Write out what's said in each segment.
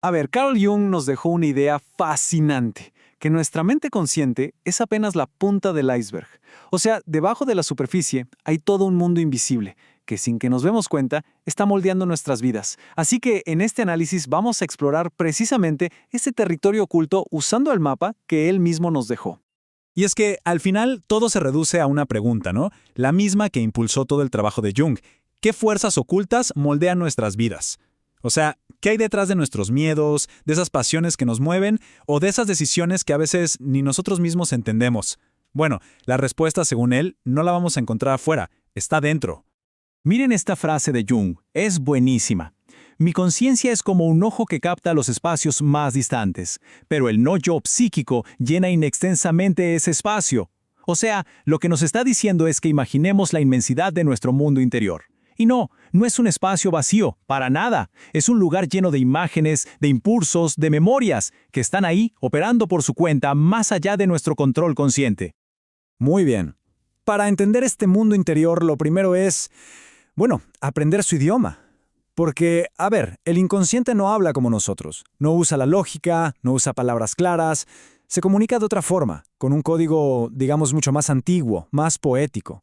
A ver, Carl Jung nos dejó una idea fascinante, que nuestra mente consciente es apenas la punta del iceberg. O sea, debajo de la superficie hay todo un mundo invisible, que sin que nos demos cuenta, está moldeando nuestras vidas. Así que en este análisis vamos a explorar precisamente ese territorio oculto usando el mapa que él mismo nos dejó. Y es que, al final, todo se reduce a una pregunta, ¿no? La misma que impulsó todo el trabajo de Jung. ¿Qué fuerzas ocultas moldean nuestras vidas? O sea, ¿qué hay detrás de nuestros miedos, de esas pasiones que nos mueven o de esas decisiones que a veces ni nosotros mismos entendemos? Bueno, la respuesta, según él, no la vamos a encontrar afuera, está dentro. Miren esta frase de Jung, es buenísima. Mi conciencia es como un ojo que capta los espacios más distantes, pero el no-yo psíquico llena inextensamente ese espacio. O sea, lo que nos está diciendo es que imaginemos la inmensidad de nuestro mundo interior. Y no es un espacio vacío, para nada. Es un lugar lleno de imágenes, de impulsos, de memorias, que están ahí operando por su cuenta más allá de nuestro control consciente. Muy bien. Para entender este mundo interior, lo primero es, aprender su idioma. Porque, a ver, el inconsciente no habla como nosotros. No usa la lógica, no usa palabras claras. Se comunica de otra forma, con un código, digamos, mucho más antiguo, más poético.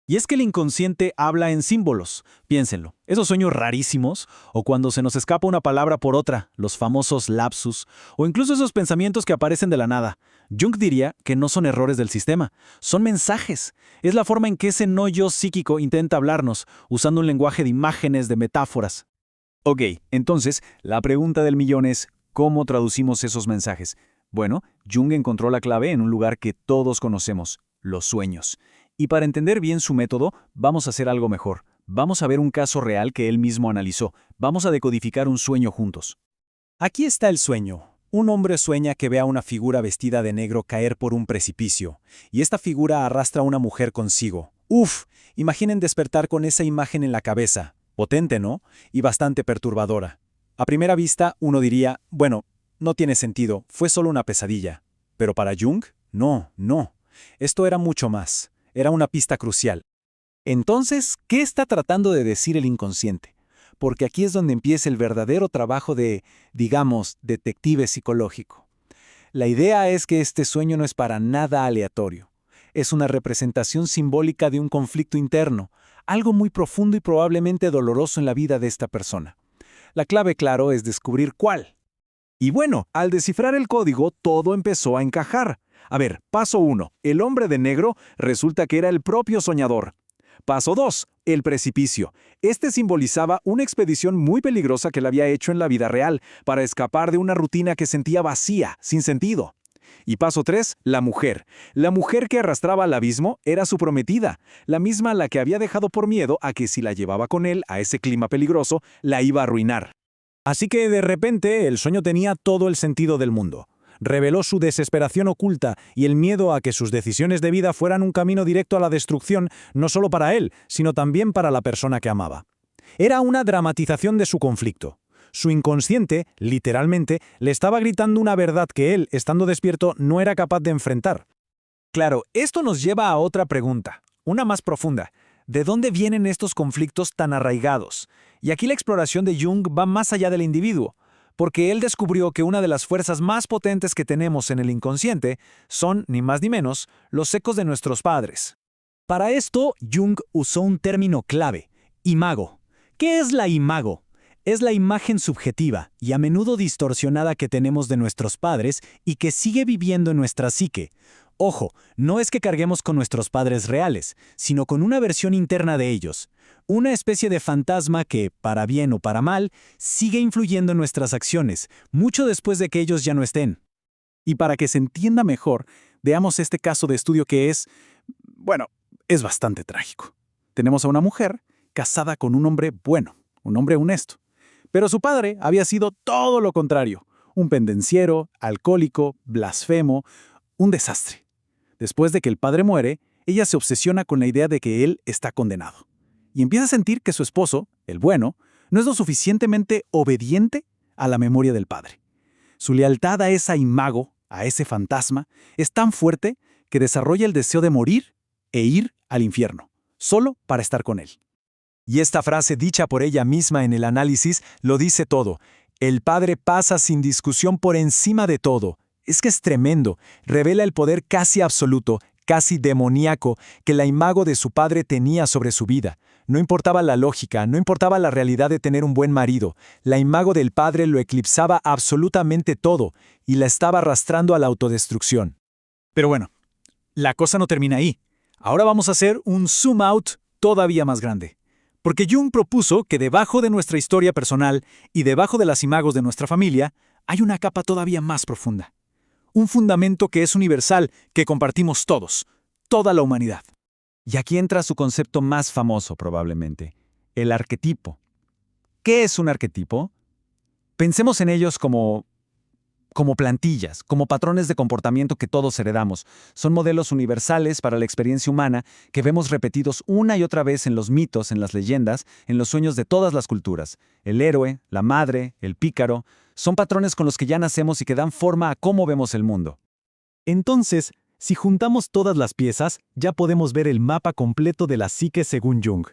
Y es que el inconsciente habla en símbolos, piénsenlo. Esos sueños rarísimos, o cuando se nos escapa una palabra por otra, los famosos lapsus, o incluso esos pensamientos que aparecen de la nada. Jung diría que no son errores del sistema, son mensajes. Es la forma en que ese no-yo psíquico intenta hablarnos, usando un lenguaje de imágenes, de metáforas. Ok, entonces, la pregunta del millón es, ¿cómo traducimos esos mensajes? Bueno, Jung encontró la clave en un lugar que todos conocemos, los sueños. Y para entender bien su método, vamos a hacer algo mejor. Vamos a ver un caso real que él mismo analizó. Vamos a decodificar un sueño juntos. Aquí está el sueño. Un hombre sueña que ve a una figura vestida de negro caer por un precipicio, y esta figura arrastra a una mujer consigo. ¡Uf! Imaginen despertar con esa imagen en la cabeza. Potente, ¿no? Y bastante perturbadora. A primera vista, uno diría, no tiene sentido, fue solo una pesadilla. Pero para Jung, no. Esto era mucho más. Era una pista crucial. Entonces, ¿qué está tratando de decir el inconsciente? Porque aquí es donde empieza el verdadero trabajo de, digamos, detective psicológico. La idea es que este sueño no es para nada aleatorio. Es una representación simbólica de un conflicto interno, algo muy profundo y probablemente doloroso en la vida de esta persona. La clave, claro, es descubrir cuál. Y bueno, al descifrar el código, todo empezó a encajar. A ver, paso 1. El hombre de negro resulta que era el propio soñador. Paso 2. El precipicio. Este simbolizaba una expedición muy peligrosa que él había hecho en la vida real para escapar de una rutina que sentía vacía, sin sentido. Y paso 3. La mujer. La mujer que arrastraba al abismo era su prometida, la misma a la que había dejado por miedo a que si la llevaba con él a ese clima peligroso, la iba a arruinar. Así que de repente el sueño tenía todo el sentido del mundo. Reveló su desesperación oculta y el miedo a que sus decisiones de vida fueran un camino directo a la destrucción, no solo para él, sino también para la persona que amaba. Era una dramatización de su conflicto. Su inconsciente, literalmente, le estaba gritando una verdad que él, estando despierto, no era capaz de enfrentar. Claro, esto nos lleva a otra pregunta, una más profunda. ¿De dónde vienen estos conflictos tan arraigados? Y aquí la exploración de Jung va más allá del individuo, porque él descubrió que una de las fuerzas más potentes que tenemos en el inconsciente son, ni más ni menos, los ecos de nuestros padres. Para esto, Jung usó un término clave, imago. ¿Qué es la imago? Es la imagen subjetiva y a menudo distorsionada que tenemos de nuestros padres y que sigue viviendo en nuestra psique. Ojo, no es que carguemos con nuestros padres reales, sino con una versión interna de ellos. Una especie de fantasma que, para bien o para mal, sigue influyendo en nuestras acciones, mucho después de que ellos ya no estén. Y para que se entienda mejor, veamos este caso de estudio que es bastante trágico. Tenemos a una mujer casada con un hombre bueno, un hombre honesto. Pero su padre había sido todo lo contrario, un pendenciero, alcohólico, blasfemo, un desastre. Después de que el padre muere, ella se obsesiona con la idea de que él está condenado. Y empieza a sentir que su esposo, el bueno, no es lo suficientemente obediente a la memoria del padre. Su lealtad a esa imago, a ese fantasma, es tan fuerte que desarrolla el deseo de morir e ir al infierno, solo para estar con él. Y esta frase dicha por ella misma en el análisis lo dice todo. El Padre pasa sin discusión por encima de todo. Es que es tremendo. Revela el poder casi absoluto, casi demoníaco, que la imago de su Padre tenía sobre su vida. No importaba la lógica, no importaba la realidad de tener un buen marido. La imago del Padre lo eclipsaba absolutamente todo y la estaba arrastrando a la autodestrucción. Pero bueno, la cosa no termina ahí. Ahora vamos a hacer un zoom out todavía más grande. Porque Jung propuso que debajo de nuestra historia personal y debajo de las imagos de nuestra familia hay una capa todavía más profunda. Un fundamento que es universal, que compartimos todos, toda la humanidad. Y aquí entra su concepto más famoso probablemente, el arquetipo. ¿Qué es un arquetipo? Pensemos en ellos como plantillas, como patrones de comportamiento que todos heredamos. Son modelos universales para la experiencia humana que vemos repetidos una y otra vez en los mitos, en las leyendas, en los sueños de todas las culturas. El héroe, la madre, el pícaro, son patrones con los que ya nacemos y que dan forma a cómo vemos el mundo. Entonces, si juntamos todas las piezas, ya podemos ver el mapa completo de la psique según Jung.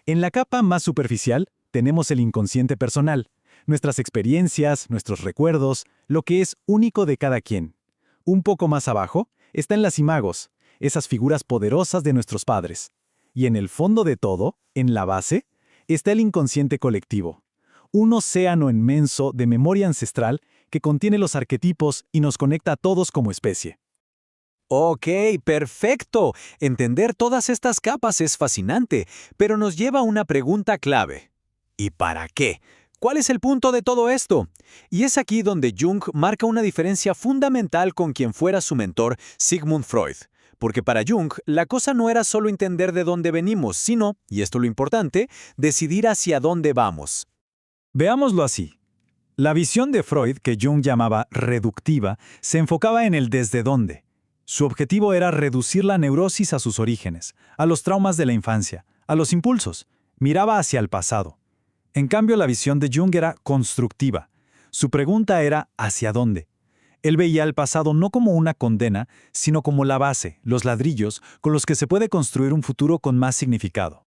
En la capa más superficial, tenemos el inconsciente personal, nuestras experiencias, nuestros recuerdos, lo que es único de cada quien. Un poco más abajo, están las imagos, esas figuras poderosas de nuestros padres. Y en el fondo de todo, en la base, está el inconsciente colectivo. Un océano inmenso de memoria ancestral que contiene los arquetipos y nos conecta a todos como especie. Ok, perfecto. Entender todas estas capas es fascinante, pero nos lleva a una pregunta clave. ¿Y para qué? ¿Cuál es el punto de todo esto? Y es aquí donde Jung marca una diferencia fundamental con quien fuera su mentor, Sigmund Freud. Porque para Jung, la cosa no era solo entender de dónde venimos, sino, y esto es lo importante, decidir hacia dónde vamos. Veámoslo así. La visión de Freud, que Jung llamaba reductiva, se enfocaba en el desde dónde. Su objetivo era reducir la neurosis a sus orígenes, a los traumas de la infancia, a los impulsos. Miraba hacia el pasado. En cambio, la visión de Jung era constructiva. Su pregunta era ¿hacia dónde? Él veía el pasado no como una condena, sino como la base, los ladrillos, con los que se puede construir un futuro con más significado.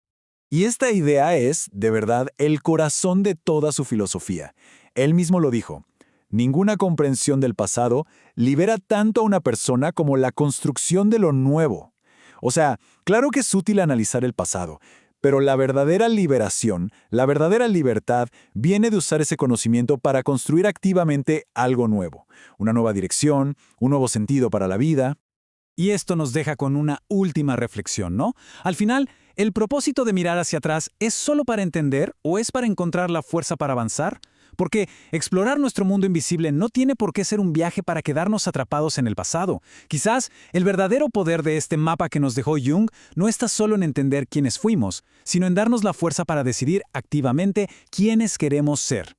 Y esta idea es, de verdad, el corazón de toda su filosofía. Él mismo lo dijo. Ninguna comprensión del pasado libera tanto a una persona como la construcción de lo nuevo. O sea, claro que es útil analizar el pasado, pero la verdadera liberación, la verdadera libertad, viene de usar ese conocimiento para construir activamente algo nuevo. Una nueva dirección, un nuevo sentido para la vida. Y esto nos deja con una última reflexión, ¿no? Al final, ¿el propósito de mirar hacia atrás es solo para entender o es para encontrar la fuerza para avanzar? Porque explorar nuestro mundo invisible no tiene por qué ser un viaje para quedarnos atrapados en el pasado. Quizás el verdadero poder de este mapa que nos dejó Jung no está solo en entender quiénes fuimos, sino en darnos la fuerza para decidir activamente quiénes queremos ser.